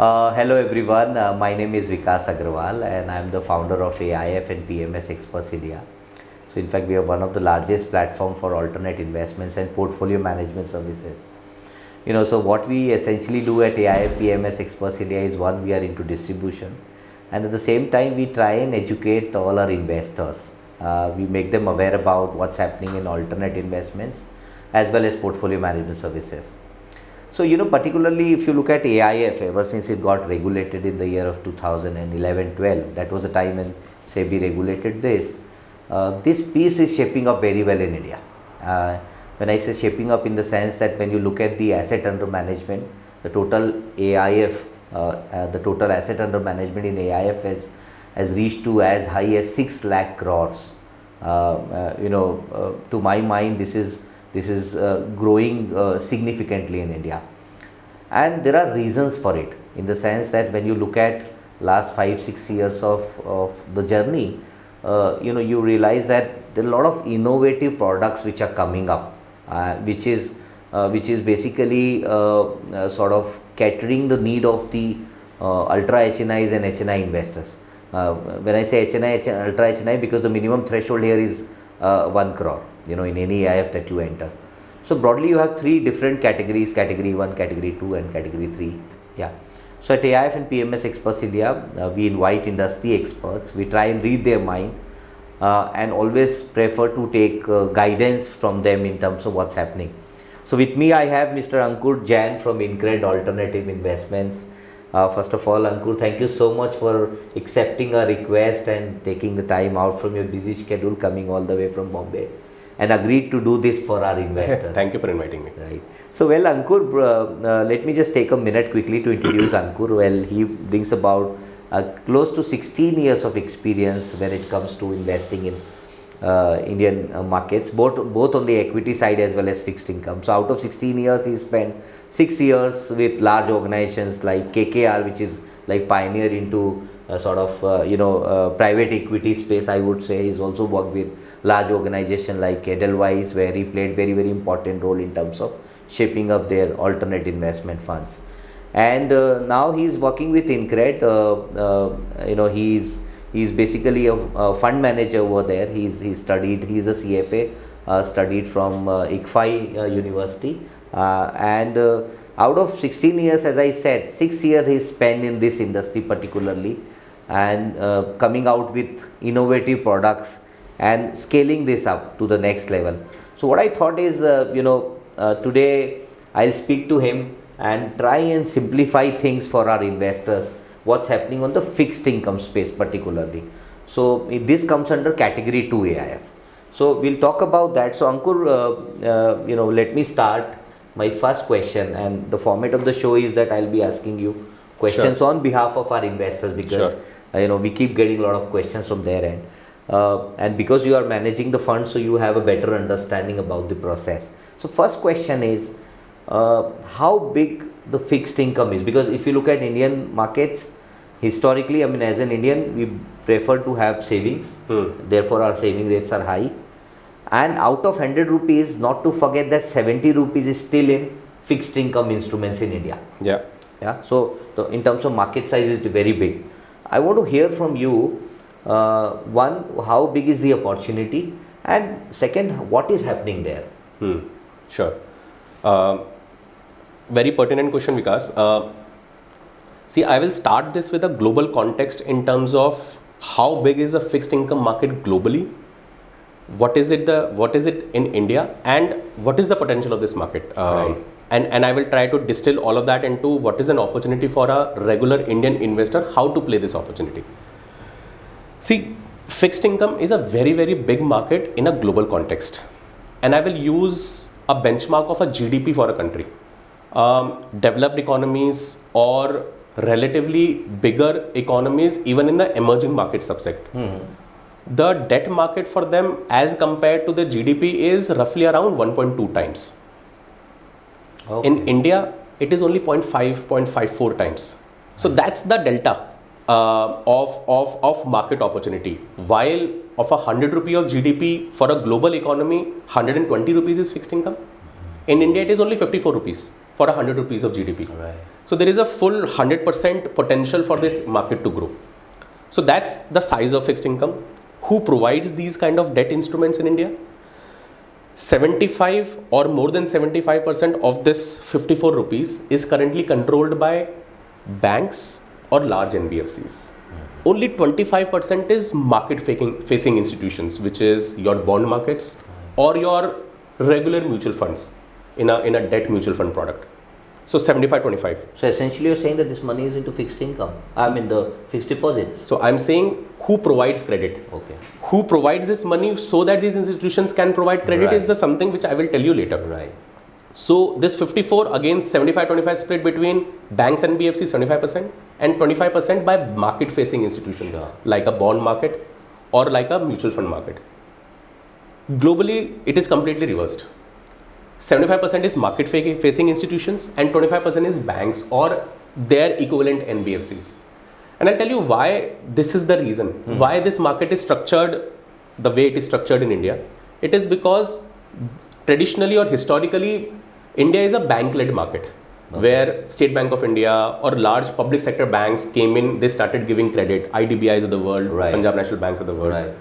Hello everyone, my name is Vikas Agrawal and I am the founder of AIF and PMS Experts India. So in fact we are one of the largest platform for alternate investments and portfolio management services. So what we essentially do at AIF PMS Experts India is, one, we are into distribution, and at the same time we try and educate all our investors. We make them aware about what's happening in alternate investments as well as portfolio management services. So, particularly if you look at AIF, ever since it got regulated in the year of 2011-12, that was the time when SEBI regulated this. This piece is shaping up very well in India. When I say shaping up, in the sense that when you look at the asset under management, the total AIF, the total asset under management in AIF has reached to as high as 6 lakh crores. To my mind, this is growing significantly in India, and there are reasons for it, in the sense that when you look at last 5-6 years of the journey, you realize that there are a lot of innovative products which are coming up, which is basically sort of catering the need of the ultra HNIs and HNI investors. When I say HNI, ultra HNI, because the minimum threshold here is 1 crore, in any AIF that you enter. So broadly you have 3 different categories: category 1, category 2 and category 3. So at AIF and PMS Experts India, we invite industry experts. We try and read their mind and always prefer to take guidance from them in terms of what's happening. So with me I have Mr. Ankur Jain from InCred Alternative Investments. First of all, Ankur, thank you so much for accepting our request and taking the time out from your busy schedule, coming all the way from Bombay, and agreed to do this for our investors. Thank you for inviting me. Right. So, well, Ankur, let me just take a minute quickly to introduce Ankur. Well, he brings about close to 16 years of experience when it comes to investing in Indian markets, both on the equity side as well as fixed income. So out of 16 years, he spent 6 years with large organizations like KKR, which is like pioneer into private equity space, I would say. He's also worked with large organization like Edelweiss, where he played very, very important role in terms of shaping up their alternate investment funds. And now he's working with InCred. He's basically a fund manager over there. He's a CFA, studied from ICFI University, and out of 16 years, as I said, 6 years he spent in this industry particularly, and coming out with innovative products and scaling this up to the next level. So what I thought is, today I'll speak to him and try and simplify things for our investors, what's happening on the fixed income space particularly. So this comes under category 2 AIF. So we'll talk about that. So Ankur, let me start my first question, and the format of the show is that I'll be asking you questions on behalf of our investors, because we keep getting a lot of questions from their end, and because you are managing the fund, so you have a better understanding about the process. So first question is, how big the fixed income is, because if you look at Indian markets historically, as an Indian, we prefer to have savings, therefore our saving rates are high, and out of 100 rupees, not to forget that 70 rupees is still in fixed income instruments in India. So in terms of market size, it's very big. I want to hear from you, one, how big is the opportunity, and second, what is happening there? Sure. Very pertinent question, Vikas. See, I will start this with a global context in terms of how big is the fixed income market globally, what is it in India, and what is the potential of this market. And I will try to distill all of that into what is an opportunity for a regular Indian investor, how to play this opportunity. See, fixed income is a very, very big market in a global context, and I will use a benchmark of a GDP for a country. Developed economies or relatively bigger economies, even in the emerging market subset, the debt market for them as compared to the GDP is roughly around 1.2 times. In India, it is only 0.54 times. So that's the delta of market opportunity. While of 100 rupee of GDP for a global economy, 120 rupees is fixed income. In India, it is only 54 rupees. for 100 rupees of GDP. Right. So there is a full 100% potential for this market to grow. So that's the size of fixed income. Who provides these kind of debt instruments in India? 75 or more than 75% of this 54 rupees is currently controlled by banks or large NBFCs. Only 25% is market facing institutions, which is your bond markets or your regular mutual funds in a debt mutual fund product. So 75-25. So essentially you're saying that this money is into fixed income. I mean the fixed deposits. So I'm saying who provides credit. Okay. Who provides this money so that these institutions can provide credit Right. is the something which I will tell you later. Right. So this 54 again 75-25 split between banks and BFC 75% and 25% by market facing institutions Sure. like a bond market or like a mutual fund market. Globally it is completely reversed. 75% is market facing institutions and 25% is banks or their equivalent NBFCs. And I'll tell you why this is the reason why this market is structured the way it is structured in India. It is because traditionally or historically India is a bank-led market where State Bank of India or large public sector banks came in, they started giving credit, IDBIs of the world, Right. Punjab National Banks of the world. Right.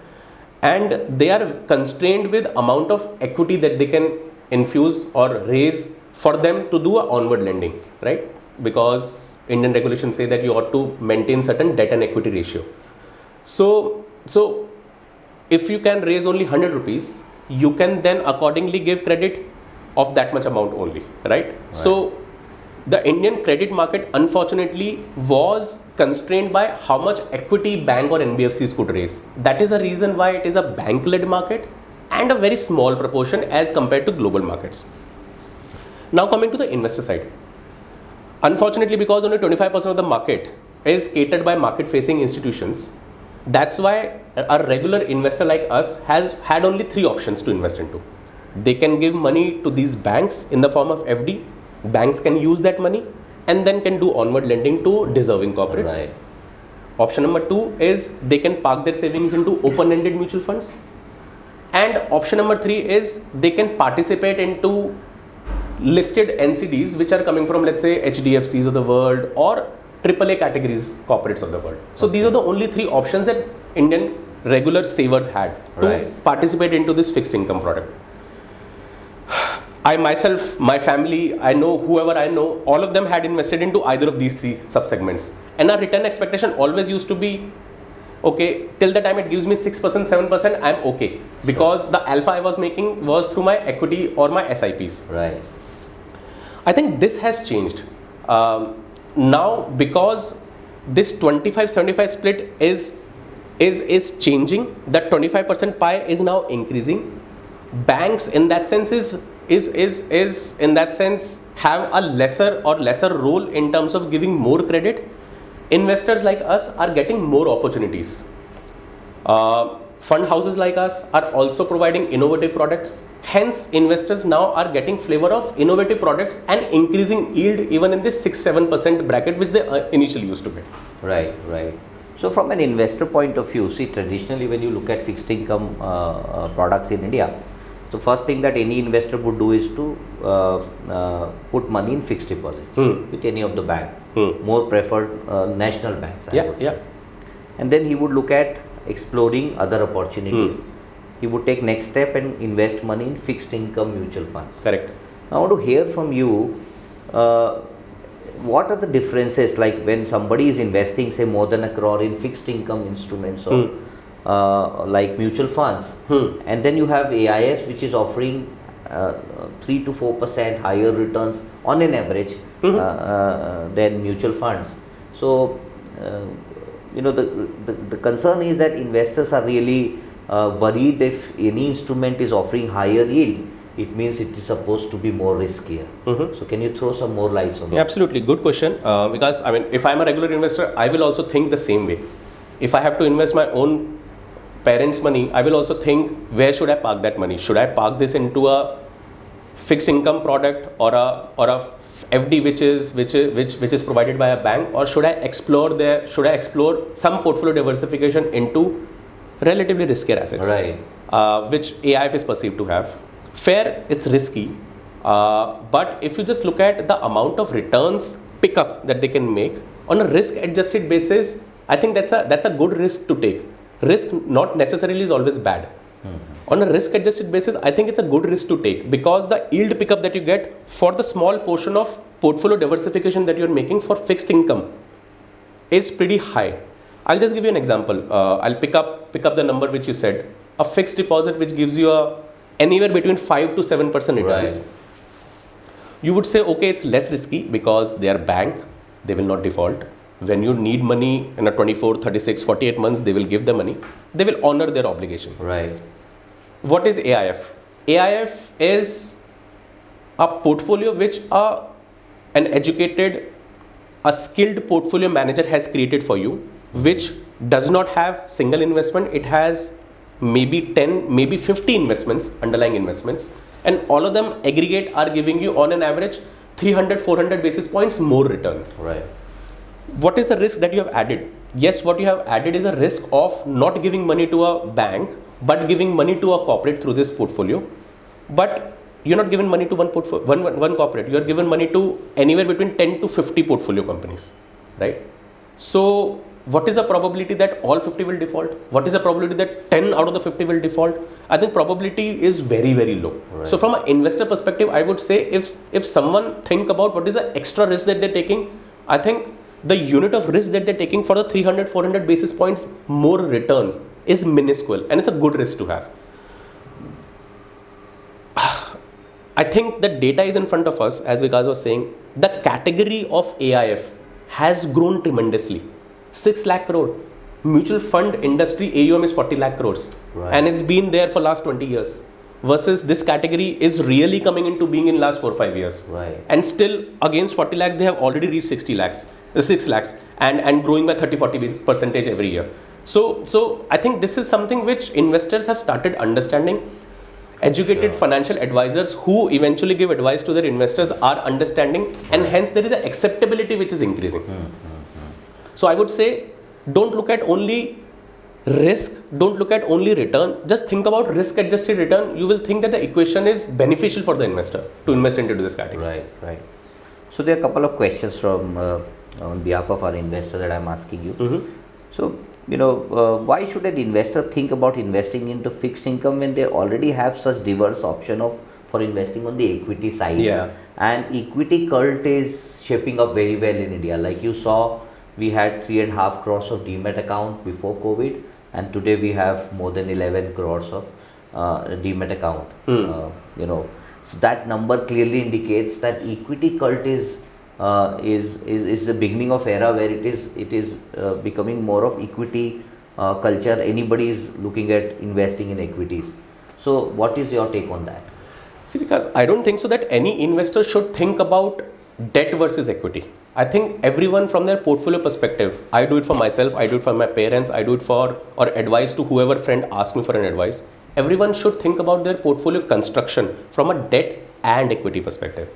And they are constrained with amount of equity that they can infuse or raise for them to do a onward lending, right? Because Indian regulations say that you ought to maintain certain debt and equity ratio. So if you can raise only 100 rupees, you can then accordingly give credit of that much amount only, right? So the Indian credit market unfortunately was constrained by how much equity bank or NBFCs could raise. That is the reason why it is a bank-led market and a very small proportion as compared to global markets. Now coming to the investor side. Unfortunately, because only 25% of the market is catered by market-facing institutions, that's why a regular investor like us has had only 3 options to invest into. They can give money to these banks in the form of FD. Banks can use that money and then can do onward lending to deserving corporates. Right. Option number 2 is they can park their savings into open-ended mutual funds. And option number 3 is they can participate into listed NCDs which are coming from, let's say, HDFCs of the world or AAA categories corporates of the world. So these are the only 3 options that Indian regular savers had to Right. participate into this fixed income product. I myself, my family, I know whoever I know, all of them had invested into either of these 3 subsegments. And our return expectation always used to be, okay, till the time it gives me 6%, 7%, I'm okay. Because the alpha I was making was through my equity or my SIPs. Right. I think this has changed. Now, because this 25-75 split is changing, that 25% pie is now increasing. Banks in that sense is in that sense have a lesser role in terms of giving more credit. Investors like us are getting more opportunities. Fund houses like us are also providing innovative products. Hence, investors now are getting flavor of innovative products and increasing yield even in this 6-7% bracket which they initially used to get. Right, right. So from an investor point of view, see, traditionally when you look at fixed income products in India, the first thing that any investor would do is to put money in fixed deposits with any of the bank, more preferred national banks. I would say. And then he would look at exploring other opportunities. He would take next step and invest money in fixed income mutual funds. Correct. Now I want to hear from you, what are the differences, like when somebody is investing say more than 1 crore in fixed income instruments or like mutual funds, and then you have AIFs which is offering 3 to 4% higher returns on an average than mutual funds. So the concern is that investors are really worried if any instrument is offering higher yield, it means it is supposed to be more riskier. So can you throw some more lights on that? Absolutely, good question. Because I mean, if I'm a regular investor, I will also think the same way. If I have to invest my own parents' money, I will also think, where should I park that money? Should I park this into a fixed income product or a FD which is provided by a bank, or should I explore some portfolio diversification into relatively riskier assets, Right. which AIF is perceived to have? Fair, it's risky, But if you just look at the amount of returns pickup that they can make on a risk-adjusted basis, I think that's a good risk to take. Risk not necessarily is always bad. On a risk-adjusted basis, I think it's a good risk to take because the yield pickup that you get for the small portion of portfolio diversification that you're making for fixed income is pretty high. I'll just give you an example. I'll pick up the number which you said. A fixed deposit which gives you anywhere between 5 to 7% returns. Right. You would say, okay, it's less risky because they are bank, they will not default. When you need money in a 24, 36, 48 months, they will give the money. They will honor their obligation. Right. What is AIF? AIF is a portfolio which an educated, a skilled portfolio manager has created for you, which does not have single investment. It has maybe 10, maybe 50 investments, underlying investments, and all of them aggregate are giving you on an average 300, 400 basis points more return. Right. What is the risk that you have added? Yes, what you have added is a risk of not giving money to a bank, but giving money to a corporate through this portfolio. But you're not giving money to one corporate. You're given money to anywhere between 10 to 50 portfolio companies, right? So what is the probability that all 50 will default? What is the probability that 10 out of the 50 will default? I think probability is very, very low. Right. So from an investor perspective, I would say if someone think about what is the extra risk that they're taking, I think the unit of risk that they're taking for the 300, 400 basis points more return is minuscule, and it's a good risk to have. I think the data is in front of us, as Vikas was saying. The category of AIF has grown tremendously. 6 lakh crore. Mutual fund industry AUM is 40 lakh crores. Right. And it's been there for last 20 years. Versus this category is really coming into being in last 4 or 5 years. Right. And still against 40 lakhs, they have already reached 6 lakhs and growing by 30-40% every year. So I think this is something which investors have started understanding. Educated financial advisors who eventually give advice to their investors are understanding, and hence there is an acceptability which is increasing. So I would say, don't look at only risk, don't look at only return, just think about risk adjusted return. You will think that the equation is beneficial for the investor to invest into this category. Right. So there are a couple of questions from on behalf of our investor that I'm asking you. So, why should an investor think about investing into fixed income when they already have such diverse option for investing on the equity side? Yeah. And equity cult is shaping up very well in India. Like you saw, we had 3.5 crores of Demat account before COVID, and today we have more than 11 crores of Demat account. So that number clearly indicates that equity cult is the beginning of era where it is becoming more of equity culture. Anybody is looking at investing in equities. So what is your take on that? See, because I don't think so that any investor should think about debt versus equity. I think everyone from their portfolio perspective, I do it for myself, I do it for my parents, I do it or advice to whoever friend asks me for an advice. Everyone should think about their portfolio construction from a debt and equity perspective.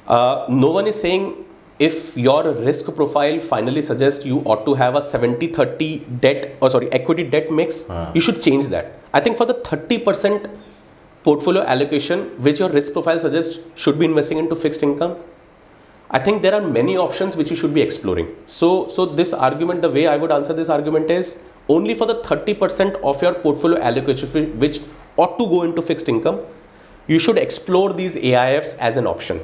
No one is saying if your risk profile finally suggests you ought to have a 70-30 equity debt mix, you should change that. I think for the 30% portfolio allocation which your risk profile suggests should be investing into fixed income, I think there are many options which you should be exploring. So this argument, the way I would answer this argument is only for the 30% of your portfolio allocation which ought to go into fixed income, you should explore these AIFs as an option.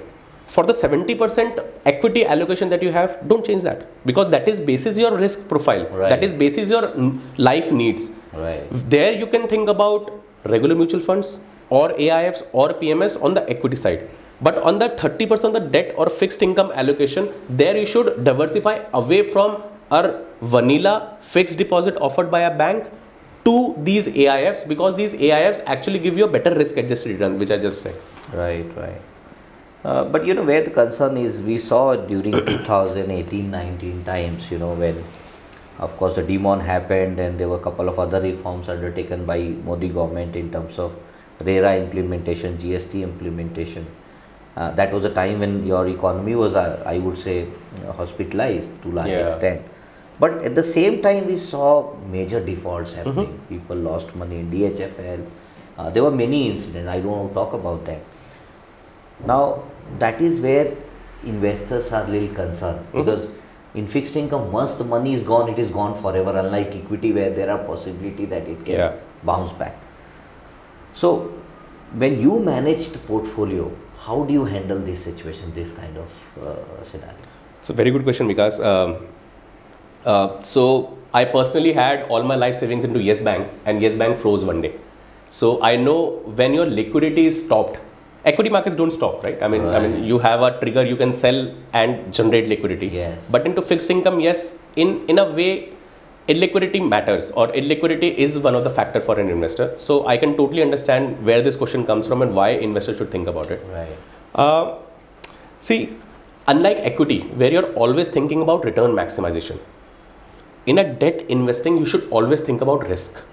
For the 70% equity allocation that you have, don't change that, because that is basis your risk profile. Right. That is basis your life needs. Right. There you can think about regular mutual funds or AIFs or PMS on the equity side. But on the 30% the debt or fixed income allocation, there you should diversify away from our vanilla fixed deposit offered by a bank to these AIFs, because these AIFs actually give you a better risk adjusted return, which I just said. Right. But where the concern is, we saw during 2018-19 times, when of course the demon happened and there were a couple of other reforms undertaken by Modi government in terms of RERA implementation, GST implementation. That was a time when your economy was, I would say, hospitalized to large extent. But at the same time, we saw major defaults happening. People lost money in DHFL. There were many incidents. I don't want to talk about that. Now that is where investors are little concerned, because in fixed income, once the money is gone, it is gone forever, unlike equity where there are possibility that it can bounce back. So when you manage the portfolio, how do you handle this situation, this kind of scenario? It's a very good question, Vikas. So I personally had all my life savings into Yes Bank, and Yes Bank froze one day. So I know when your liquidity is stopped, equity markets don't stop, right? I mean, you have a trigger, you can sell and generate liquidity. Yes. But into fixed income, yes, in a way, illiquidity matters, or illiquidity is one of the factor for an investor. So I can totally understand where this question comes from and why investors should think about it. Right. See, unlike equity, where you're always thinking about return maximization, in a debt investing, you should always think about risk,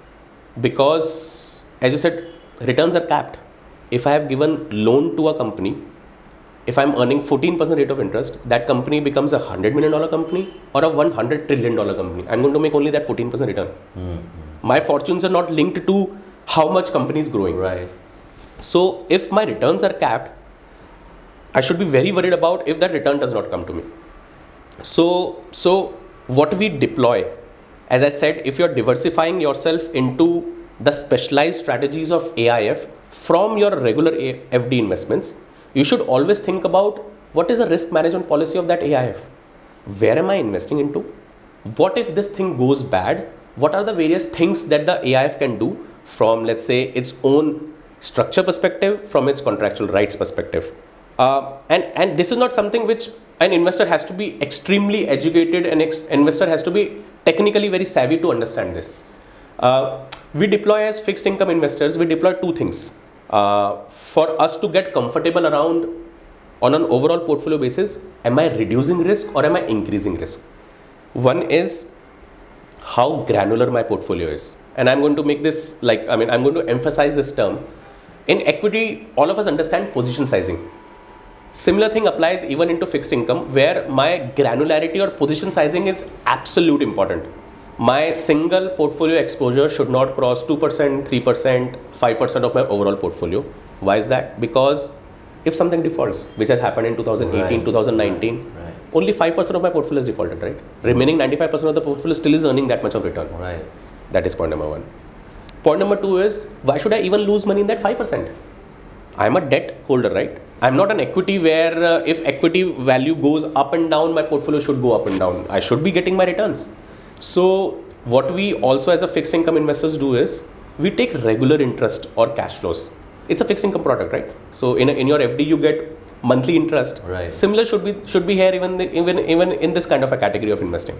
because as you said, returns are capped. If I have given loan to a company, if I'm earning 14% rate of interest, that company becomes a $100 million company or a $100 trillion company. I'm going to make only that 14% return. My fortunes are not linked to how much company is growing. Right. So if my returns are capped, I should be very worried about if that return does not come to me. So what we deploy, as I said, if you're diversifying yourself into the specialized strategies of AIF from your regular FD investments, you should always think about what is the risk management policy of that AIF. Where am I investing into? What if this thing goes bad? What are the various things that the AIF can do from, let's say, its own structure perspective, from its contractual rights perspective? And this is not something which an investor has to be extremely educated, and investor has to be technically very savvy to understand this. We deploy as fixed income investors, we deploy two things. For us to get comfortable around on an overall portfolio basis, am I reducing risk or am I increasing risk? One is how granular my portfolio is. And I'm going to make this I'm going to emphasize this term. In equity, all of us understand position sizing. Similar thing applies even into fixed income, where my granularity or position sizing is absolute important. My single portfolio exposure should not cross 2%, 3%, 5% of my overall portfolio. Why is that? Because if something defaults, which has happened in 2018, 2019, only 5% of my portfolio is defaulted, right? Remaining 95% of the portfolio still is earning that much of return. Right. That is point number one. Point number two is, why should I even lose money in that 5%? I'm a debt holder, right? I'm not an equity where if equity value goes up and down, my portfolio should go up and down. I should be getting my returns. So what we also as a fixed income investors do is, we take regular interest or cash flows. It's a fixed income product, right? So in your FD, you get monthly interest. Right. Similar should be here even in this kind of a category of investing.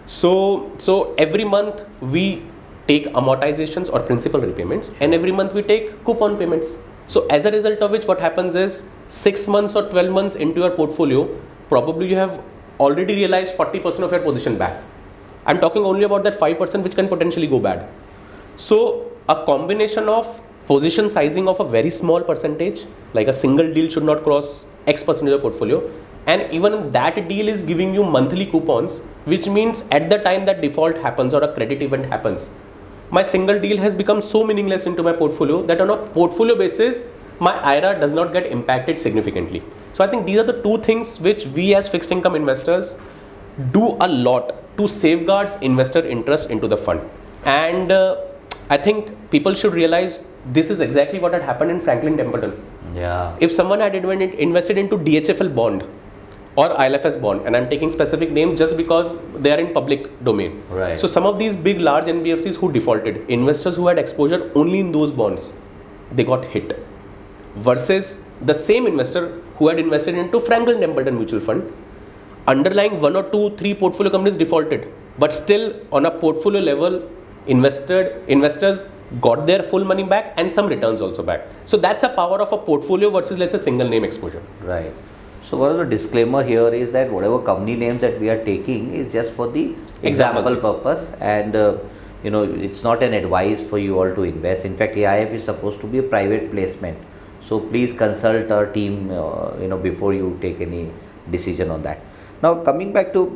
So every month we take amortizations or principal repayments, and every month we take coupon payments. So as a result of which, what happens is 6 months or 12 months into your portfolio, probably you have already realized 40% of your position back. I'm talking only about that 5% which can potentially go bad. So a combination of position sizing of a very small percentage, like a single deal should not cross X percentage of portfolio, and even that deal is giving you monthly coupons, which means at the time that default happens or a credit event happens, my single deal has become so meaningless into my portfolio that on a portfolio basis, my IRR does not get impacted significantly. So I think these are the two things which we as fixed income investors do a lot to safeguard investor interest into the fund. And I think people should realize this is exactly what had happened in Franklin Templeton. Yeah. If someone had invested into DHFL bond or ILFS bond, and I'm taking specific names just because they are in public domain. Right. So some of these big large NBFCs who defaulted, investors who had exposure only in those bonds, they got hit. Versus the same investor who had invested into Franklin Templeton mutual fund, underlying 1 or 2, 3 portfolio companies defaulted, but still on a portfolio level, investors got their full money back and some returns also back. So that's a power of a portfolio versus, let's say, single name exposure. Right. So one of the disclaimer here is that whatever company names that we are taking is just for the example purpose, and it's not an advice for you all to invest. In fact, AIF is supposed to be a private placement. So please consult our team, before you take any decision on that. Now coming back to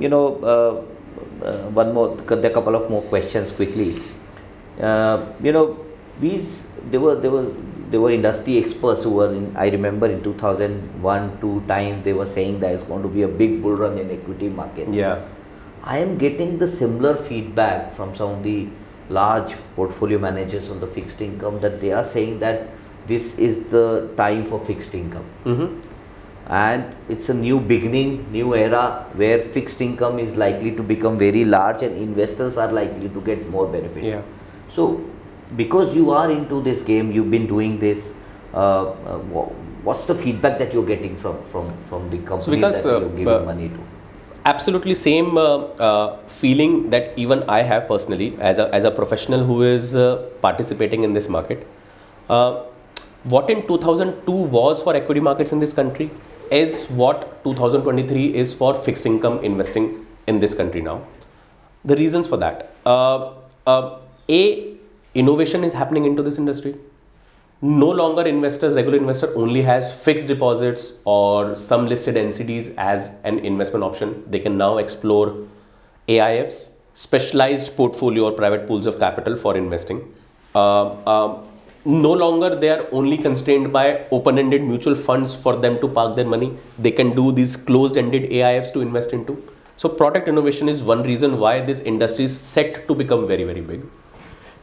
a couple of more questions quickly. There was there were industry experts who were in, I remember in 2001-2 time, they were saying that it's going to be a big bull run in equity markets. Yeah. I am getting the similar feedback from some of the large portfolio managers on the fixed income, that they are saying that this is the time for fixed income. And it's a new beginning, new era where fixed income is likely to become very large and investors are likely to get more benefits. Yeah. So, because you are into this game, you've been doing this, what's the feedback that you're getting from the companies that you're giving money to? Absolutely same feeling that even I have personally as a professional who is participating in this market. What in 2002 was for equity markets in this country is what 2023 is for fixed income investing in this country now. The reasons for that. Innovation is happening into this industry. No longer regular investor only has fixed deposits or some listed NCDs as an investment option. They can now explore AIFs, specialized portfolio or private pools of capital for investing. No longer they are only constrained by open-ended mutual funds for them to park their money. They can do these closed-ended AIFs to invest into. So product innovation is one reason why this industry is set to become very, very big.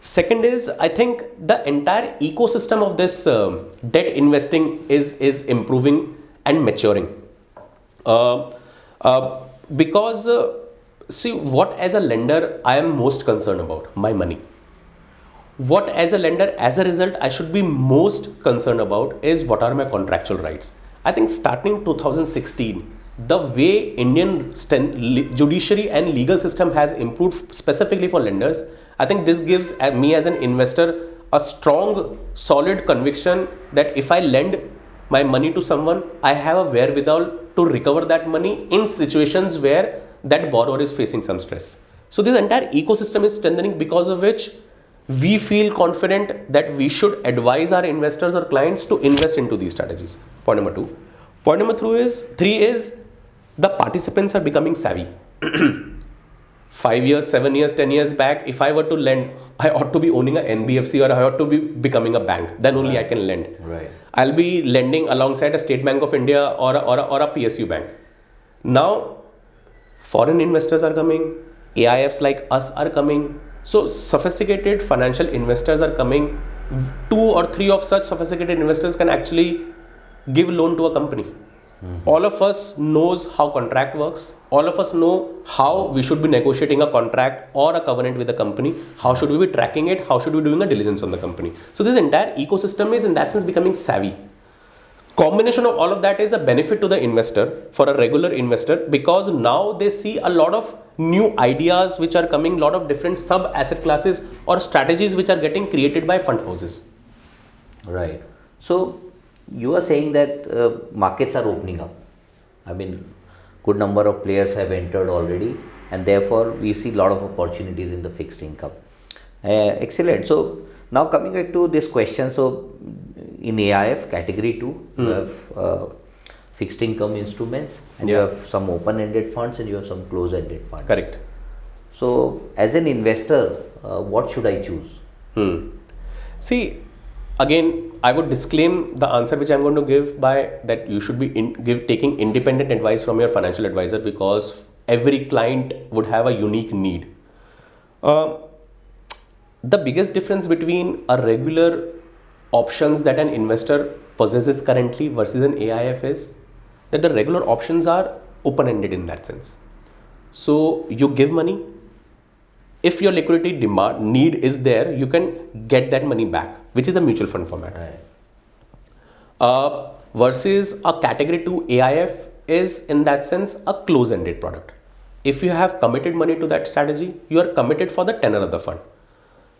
Second is, I think the entire ecosystem of this debt investing is improving and maturing. Because see, what as a lender I am most concerned about? My money. What as a lender, as a result, I should be most concerned about is what are my contractual rights. I think starting 2016, the way Indian judiciary and legal system has improved specifically for lenders, I think this gives me as an investor a strong, solid conviction that if I lend my money to someone, I have a wherewithal to recover that money in situations where that borrower is facing some stress. So this entire ecosystem is strengthening, because of which we feel confident that we should advise our investors or clients to invest into these strategies. Point number 2. Point number 3 is the participants are becoming savvy. 5 years, 7 years, 10 years back, if I were to lend, I ought to be owning a NBFC or I ought to be becoming a bank. Then only I can lend. Right. I'll be lending alongside a State Bank of India or a PSU bank. Now, foreign investors are coming. AIFs like us are coming. So sophisticated financial investors are coming. 2 or 3 of such sophisticated investors can actually give loan to a company. All of us knows how contract works. All of us know how we should be negotiating a contract or a covenant with a company. How should we be tracking it? How should we be doing a diligence on the company? So this entire ecosystem is in that sense becoming savvy. Combination of all of that is a benefit to the investor, for a regular investor, because now they see a lot of new ideas which are coming, lot of different sub asset classes or strategies which are getting created by fund houses. Right. So you are saying that markets are opening up. I mean, good number of players have entered already, and therefore we see a lot of opportunities in the fixed income. Excellent. So now coming back to this question, so in AIF category 2, you have fixed income instruments, and you have some open-ended funds and you have some closed-ended funds. Correct. So as an investor, what should I choose? See, again, I would disclaim the answer which I am going to give by that you should be taking independent advice from your financial advisor, because every client would have a unique need. The biggest difference between a regular options that an investor possesses currently versus an AIF is that the regular options are open-ended in that sense. So you give money. If your liquidity need is there, you can get that money back, which is a mutual fund format. Right. Versus a category 2 AIF is in that sense a close-ended product. If you have committed money to that strategy, you are committed for the tenor of the fund.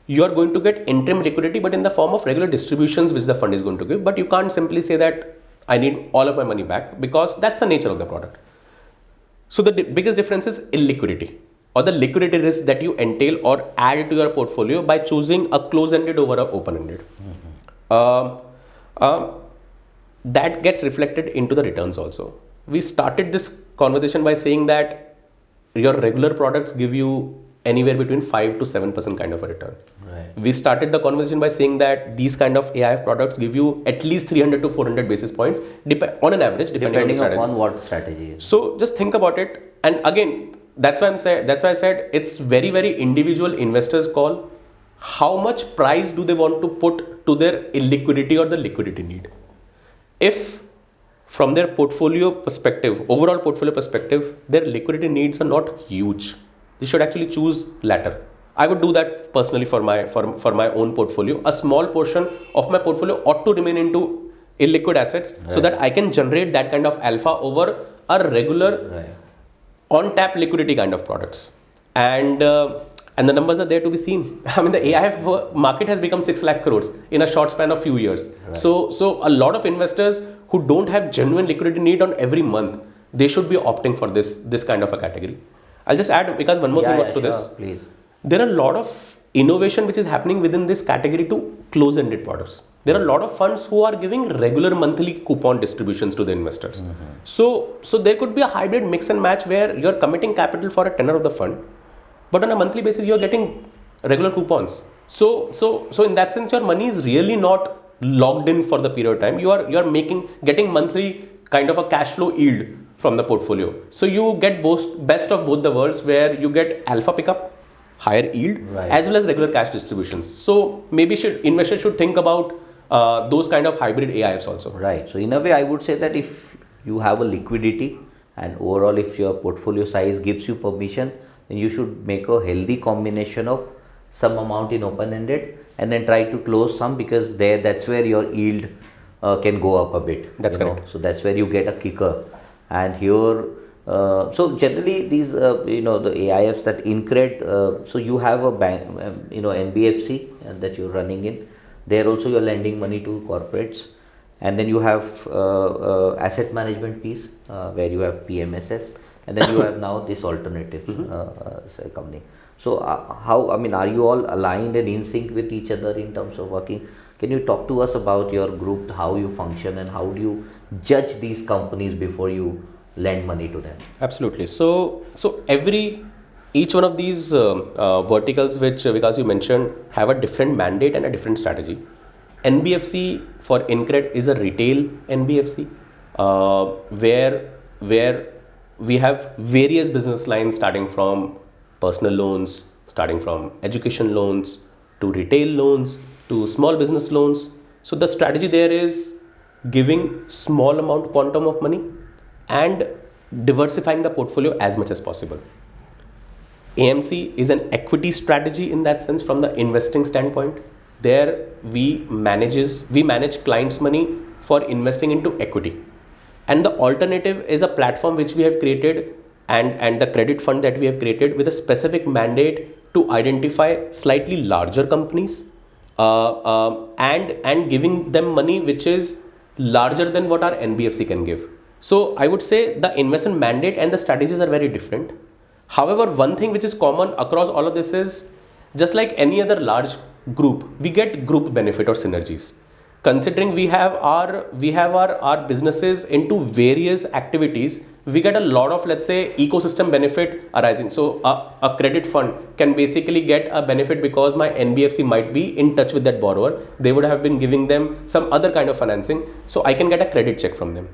You are going to get interim liquidity, but in the form of regular distributions which the fund is going to give. But you can't simply say that I need all of my money back, because that's the nature of the product. So the biggest difference is illiquidity, or the liquidity risk that you entail or add to your portfolio by choosing a close-ended over a open-ended. That gets reflected into the returns also. We started this conversation by saying that your regular products give you anywhere between 5 to 7% kind of a return. Right. We started the conversation by saying that these kind of AIF products give you at least 300 to 400 basis points on an average, depending on the strategy. Upon what strategy. So just think about it. And again, that's why I said it's very, very individual investors call. How much price do they want to put to their illiquidity or the liquidity need? If from their portfolio perspective, overall portfolio perspective, their liquidity needs are not huge, they should actually choose latter. I would do that personally for my own portfolio. A small portion of my portfolio ought to remain into illiquid assets, so that I can generate that kind of alpha over a regular on tap liquidity kind of products. And the numbers are there to be seen. I mean, the AIF market has become 6 lakh crores in a short span of few years. Right. So a lot of investors who don't have genuine liquidity need on every month, they should be opting for this kind of a category. I'll just add, because one more thing to this. Please. There are a lot of innovation which is happening within this category to close-ended products. There are a lot of funds who are giving regular monthly coupon distributions to the investors. So there could be a hybrid mix and match where you're committing capital for a tenor of the fund, but on a monthly basis you're getting regular coupons. So in that sense, your money is really not locked in for the period of time. You're getting monthly kind of a cash flow yield from the portfolio. So you get best of both the worlds, where you get alpha pickup, higher yield, as well as regular cash distributions. So maybe investors should think about those kind of hybrid AIFs also. Right. So in a way, I would say that if you have a liquidity and overall if your portfolio size gives you permission, then you should make a healthy combination of some amount in open-ended and then try to close some, because that's where your yield can go up a bit. That's correct. So that's where you get a kicker. And here, so generally these, the AIFs that InCred, so you have a bank, NBFC that you're running in. There also you're lending money to corporates. And then you have asset management piece where you have PMSs. And then you have now this alternative company. So are you all aligned and in sync with each other in terms of working? Can you talk to us about your group, how you function, and how do you judge these companies before you lend money to them? Absolutely. So each one of these verticals which Vikas you mentioned have a different mandate and a different strategy. NBFC for InCred is a retail NBFC where we have various business lines, starting from personal loans, starting from education loans, to retail loans, to small business loans. So the strategy there is giving small amount quantum of money and diversifying the portfolio as much as possible. AMC is an equity strategy in that sense from the investing standpoint. There we manage clients' money for investing into equity. And the alternative is a platform which we have created and the credit fund that we have created with a specific mandate to identify slightly larger companies and giving them money which is larger than what our NBFC can give. So I would say the investment mandate and the strategies are very different. However, one thing which is common across all of this is, just like any other large group, we get group benefit or synergies. Considering we have our businesses into various activities, we get a lot of, let's say, ecosystem benefit arising. So a credit fund can basically get a benefit because my NBFC might be in touch with that borrower. They would have been giving them some other kind of financing, so I can get a credit check from them.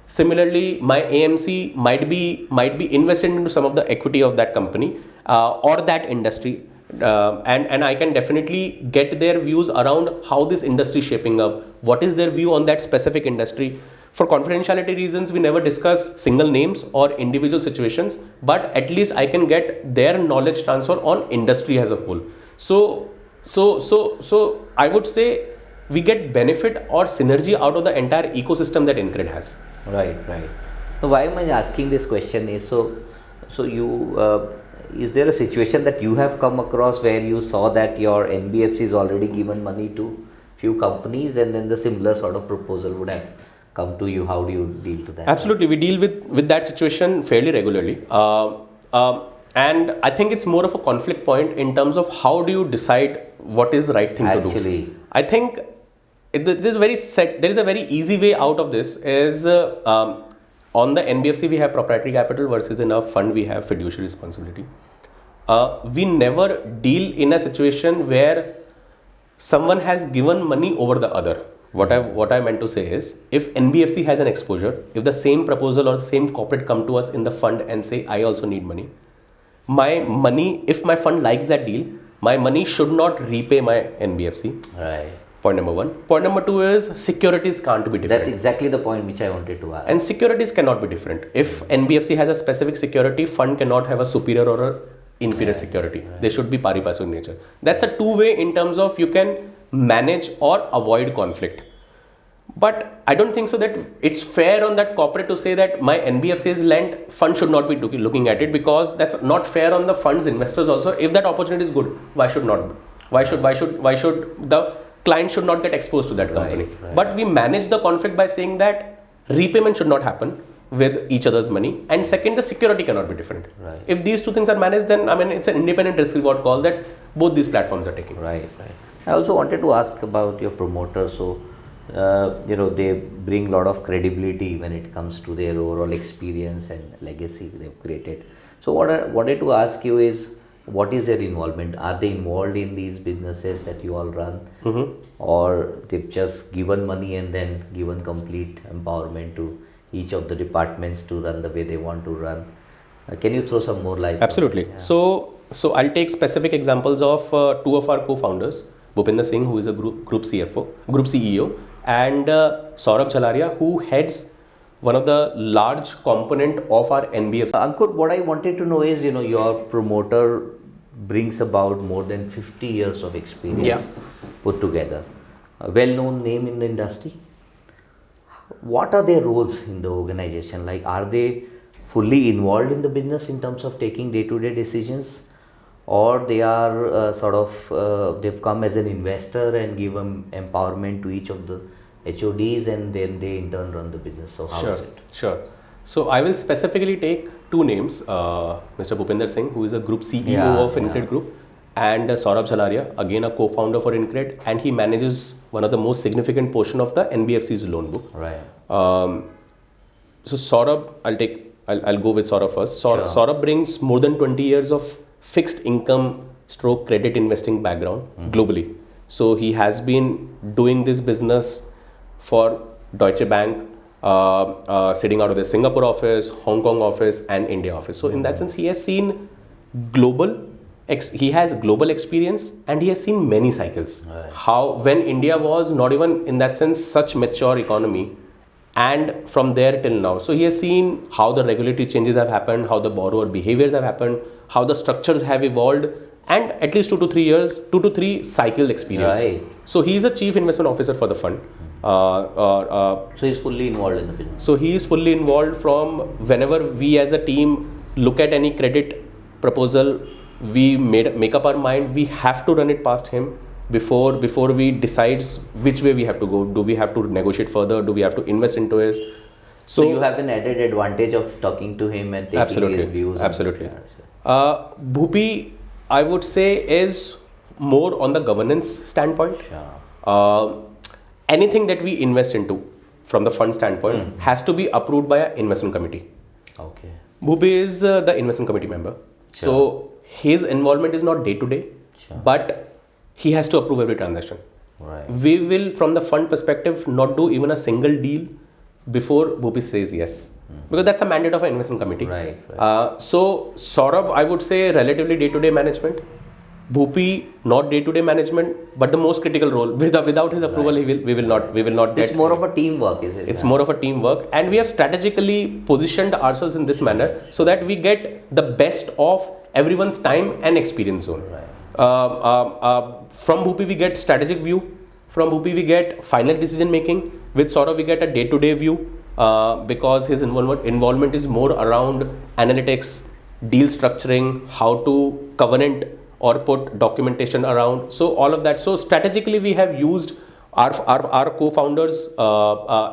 Similarly, my AMC might be invested into some of the equity of that company or that industry. And I can definitely get their views around how this industry is shaping up, what is their view on that specific industry. For confidentiality reasons, we never discuss single names or individual situations, but at least I can get their knowledge transfer on industry as a whole. So I would say we get benefit or synergy out of the entire ecosystem that InCred has. Right. Now, why am I asking this question is, so you... is there a situation that you have come across where you saw that your NBFC is already given money to few companies and then the similar sort of proposal would have come to you? How do you deal with that? Absolutely. We deal with that situation fairly regularly. And I think it's more of a conflict point in terms of how do you decide what is the right thing to do. I think there is a very easy way out of this is on the NBFC we have proprietary capital versus in a fund we have fiduciary responsibility. we never deal in a situation where someone has given money over the other. What I meant to say is, if NBFC has an exposure, if the same proposal or the same corporate come to us in the fund and say, I also need money, my money, if my fund likes that deal, my money should not repay my NBFC. Right. Point number one. Point number two is securities can't be different. That's exactly the point which I wanted to ask. And securities cannot be different. If NBFC has a specific security, fund cannot have a superior or a inferior security. Right. They should be pari passu in nature. That's a two-way in terms of you can manage or avoid conflict. But I don't think so that it's fair on that corporate to say that my NBFC is lent, fund should not be looking at it, because that's not fair on the fund's investors also. If that opportunity is good, why should not? Why should the client should not get exposed to that company? Right. But we manage the conflict by saying that repayment should not happen with each other's money, and second, the security cannot be different. Right. If these two things are managed, then I mean it's an independent risk reward call that both these platforms are taking. Right. I also wanted to ask about your promoters. So they bring a lot of credibility when it comes to their overall experience and legacy they've created. So what I wanted to ask you is, what is their involvement? Are they involved in these businesses that you all run, or they've just given money and then given complete empowerment to each of the departments to run the way they want to run? Can you throw some more light? Absolutely. Yeah. So I'll take specific examples of two of our co-founders, Bhupinder Singh, who is a group CEO, and Saurabh Chalaria, who heads one of the large component of our NBFC. Ankur, what I wanted to know is, your promoter brings about more than 50 years of experience put together. A well-known name in the industry. What are their roles in the organization? Like, are they fully involved in the business in terms of taking day-to-day decisions? Or they are they've come as an investor and give them empowerment to each of the HODs, and then they in turn run the business. So how is it? Sure. So I will specifically take two names, Mr. Bhupinder Singh, who is a group CEO of InCred Group, and Saurabh Chalaria, again a co-founder for InCred, and he manages one of the most significant portion of the NBFC's loan book. Right. So Saurabh, I'll go with Saurabh first. Saurabh brings more than 20 years of fixed income / credit investing background globally. So he has been doing this business for Deutsche Bank, sitting out of the Singapore office, Hong Kong office, and India office. So in that sense, he has seen he has global experience, and he has seen many cycles. Right. When India was not even in that sense such mature economy, and from there till now. So he has seen how the regulatory changes have happened, how the borrower behaviors have happened, how the structures have evolved, and at least 2 to 3 cycle experience. Right. So he is a chief investment officer for the fund. So he's fully involved in the business. So he is fully involved from whenever we as a team look at any credit proposal, we make up our mind, we have to run it past him before we decides which way we have to go. Do we have to negotiate further? Do we have to invest into it? So you have an added advantage of talking to him and taking his views. Absolutely. Bhupi, I would say, is more on the governance standpoint. Anything that we invest into from the fund standpoint has to be approved by an investment committee. Okay. Bhupi is the investment committee member. Sure. So his involvement is not day to day, but he has to approve every transaction. Right. We will, from the fund perspective, not do even a single deal before Bhupi says yes. Because that's a mandate of an investment committee. Right. So Saurabh, I would say, relatively day-to-day management. Bhupi, not day-to-day management, but the most critical role. Without his approval, we will not. It's more of a teamwork, is it? It's more of a teamwork, and we have strategically positioned ourselves in this manner so that we get the best of everyone's time and experience zone. Right. From Bhupi, we get strategic view. From Bhupi, we get final decision making. With Saurabh, we get a day-to-day view because his involvement is more around analytics, deal structuring, how to covenant or put documentation around. So all of that. So strategically, we have used our co-founders'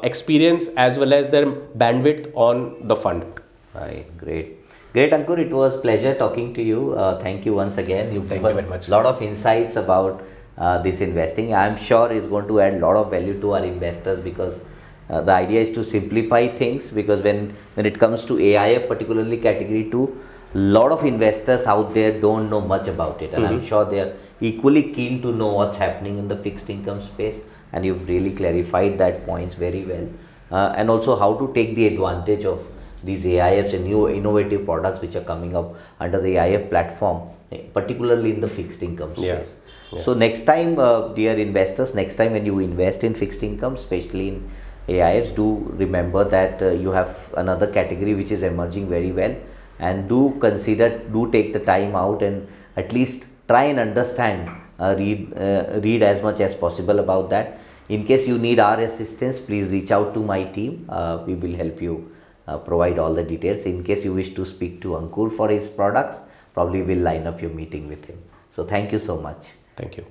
experience as well as their bandwidth on the fund. Right. Great, Ankur. It was pleasure talking to you. Thank you once again. Thank you very much. A lot of insights about this investing. I'm sure it's going to add a lot of value to our investors, because the idea is to simplify things, because when it comes to AIF, particularly category 2, lot of investors out there don't know much about it, and I'm sure they are equally keen to know what's happening in the fixed income space, and you've really clarified that points very well, and also how to take the advantage of these AIFs and new innovative products which are coming up under the AIF platform, particularly in the fixed income space. So next time, dear investors, next time when you invest in fixed income, especially in AIFs, do remember that you have another category which is emerging very well, and do take the time out and at least try and understand, read as much as possible about that. In case you need our assistance, please reach out to my team. We will help you provide all the details. In case you wish to speak to Ankur for his products, probably we'll line up your meeting with him. So thank you so much. Thank you.